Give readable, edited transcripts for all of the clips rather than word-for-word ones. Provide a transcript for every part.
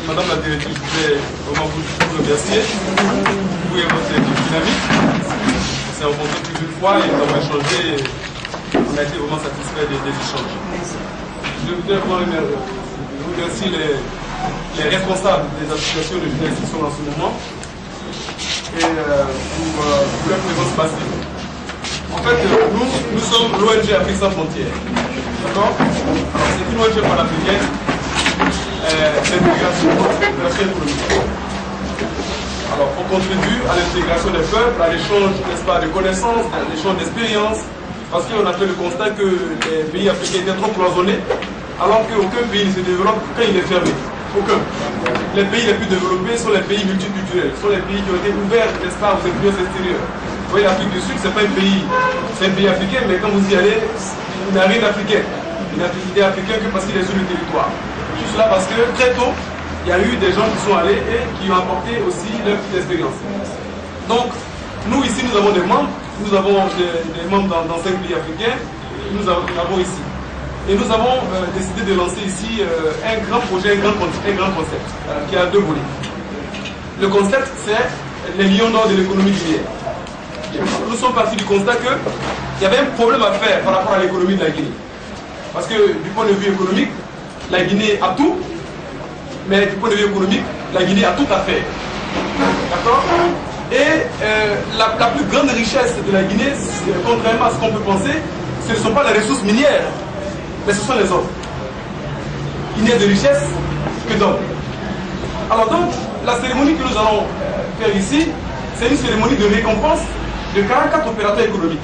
Madame la directrice, je voulais vraiment vous remercier. Vous et votre équipe dynamique. On s'est rencontrés plusieurs fois et nous avons échangé. On a été vraiment satisfaits des échanges. Je voudrais vraiment remercier les responsables des associations de jeunesse qui sont en ce moment et pour leur présence massive. En fait, nous sommes l'ONG Afrique sans frontières. D'accord? C'est une ONG panafricaine d'intégration économique. Alors, on contribue à l'intégration des peuples, à l'échange, n'est-ce pas, de connaissances, à l'échange d'expériences, parce qu'on a fait le constat que les pays africains étaient trop cloisonnés, alors qu'aucun pays ne se développe quand il est fermé. Aucun. Les pays les plus développés sont les pays multiculturels, sont les pays qui ont été ouverts, n'est-ce pas, aux influences extérieures. Vous voyez, l'Afrique du Sud, c'est pas un pays, c'est un pays africain, mais quand vous y allez, il n'a rien d'africain. Il n'est africain que parce qu'il est sur le territoire. Tout cela parce que très tôt, il y a eu des gens qui sont allés et qui ont apporté aussi leur petite expérience. Donc, nous ici, nous avons des membres, nous avons des membres dans 5 pays africains, nous avons ici. Et nous avons décidé de lancer ici un grand projet, un grand concept, qui a 2 volets. Le concept, c'est les lions d'or de l'économie guinéenne. Nous sommes partis du constat qu'il y avait un problème à faire par rapport à l'économie de la Guinée. Parce que du point de vue économique, la Guinée a tout, mais du point de vue économique, la Guinée a tout à faire. D'accord? Et la plus grande richesse de la Guinée, contrairement à ce qu'on peut penser, ce ne sont pas les ressources minières, mais ce sont les hommes. Il n'y a de richesse que d'hommes. Alors donc, la cérémonie que nous allons faire ici, c'est une cérémonie de récompense de 44 opérateurs économiques.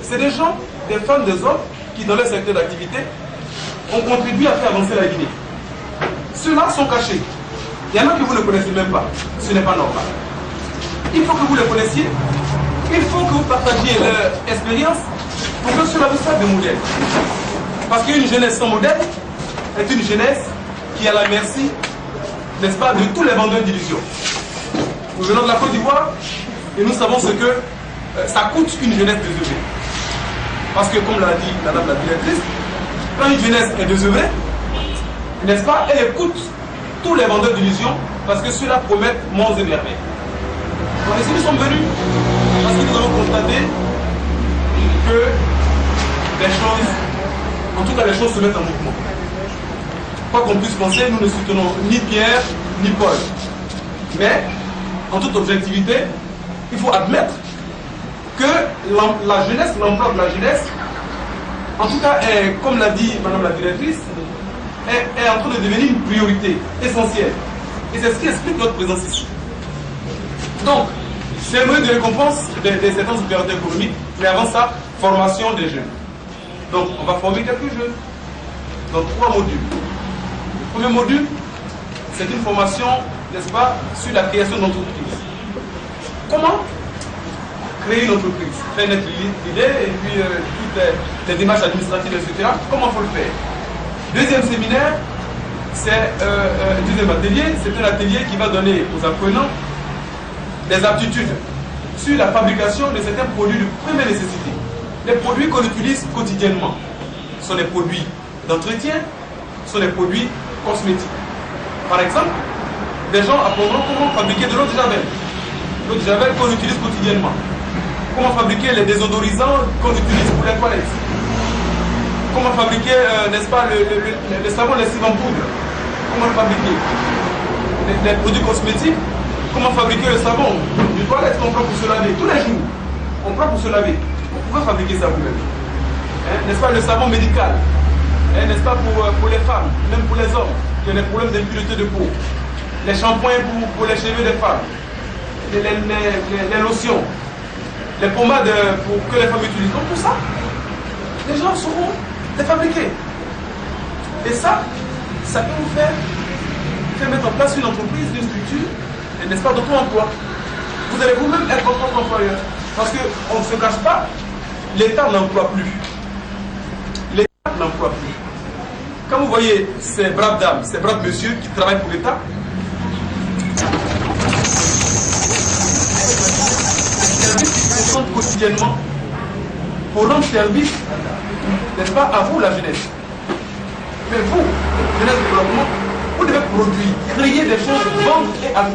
C'est des gens, des femmes, des hommes, qui dans leur secteur d'activité ont contribué à faire avancer la Guinée. Ceux-là sont cachés. Il y en a que vous ne connaissez même pas. Ce n'est pas normal. Il faut que vous les connaissiez. Il faut que vous partagiez leur expérience pour que cela vous serve de modèle. Parce qu'une jeunesse sans modèle est une jeunesse qui est à la merci, n'est-ce pas, de tous les vendeurs d'illusions. Nous venons de la Côte d'Ivoire et nous savons ce que ça coûte une jeunesse désœuvrée. Parce que, comme l'a dit madame la directrice, quand une jeunesse est désœuvrée, n'est-ce pas, elle écoute tous les vendeurs d'illusions parce que ceux-là promettent monts et merveilles. Donc ici nous sommes venus parce que nous avons constaté que les choses, en tout cas les choses se mettent en mouvement. Quoi qu'on puisse penser, nous ne soutenons ni Pierre ni Paul. Mais, en toute objectivité, il faut admettre que la jeunesse, l'emploi de la jeunesse, en tout cas, comme l'a dit madame la directrice, est en train de devenir une priorité essentielle. Et c'est ce qui explique notre présence ici. Donc, c'est un moyen de récompense des certains opérateurs économiques, mais avant ça, formation des jeunes. Donc, on va former quelques jeunes dans 3 modules. Le premier module, c'est une formation, n'est-ce pas, sur la création d'entreprises. Comment créer une entreprise, faire naître l'idée et puis toutes les démarches administratives, etc. Comment il faut le faire? Deuxième séminaire, c'est deuxième atelier, c'est un atelier qui va donner aux apprenants des aptitudes sur la fabrication de certains produits de première nécessité. Les produits qu'on utilise quotidiennement sont des produits d'entretien, sont des produits cosmétiques. Par exemple, des gens apprendront comment fabriquer de l'eau de javel. L'eau de javel qu'on utilise quotidiennement. Comment fabriquer les désodorisants qu'on utilise pour les toilettes. Comment fabriquer, n'est-ce pas, le savon, les cires en poudre. Comment le fabriquer. Les produits cosmétiques. Comment fabriquer le savon du toilette qu'on prend pour se laver. Tous les jours, on prend pour se laver. Vous pouvez fabriquer ça vous-même. N'est-ce pas, le savon médical. N'est-ce pas, pour les femmes, même pour les hommes, qui ont des problèmes d'impureté de peau. Les shampoings pour les cheveux des femmes. Les lotions. Les pommades pour que les femmes utilisent. Donc tout ça, les gens sauront les fabriquer. Et ça peut vous faire mettre en place une entreprise, une structure, et n'est-ce pas, d'auto-emploi. Vous allez vous-même être votre propre employeur. Parce qu'on ne se cache pas, l'État n'emploie plus. L'État n'emploie plus. Quand vous voyez ces braves dames, ces braves messieurs qui travaillent pour l'État, quotidiennement pour rendre service, n'est-ce pas, à vous la jeunesse. Mais vous, jeunesse de développement, Vous devez produire, créer des choses, vendre et ajouter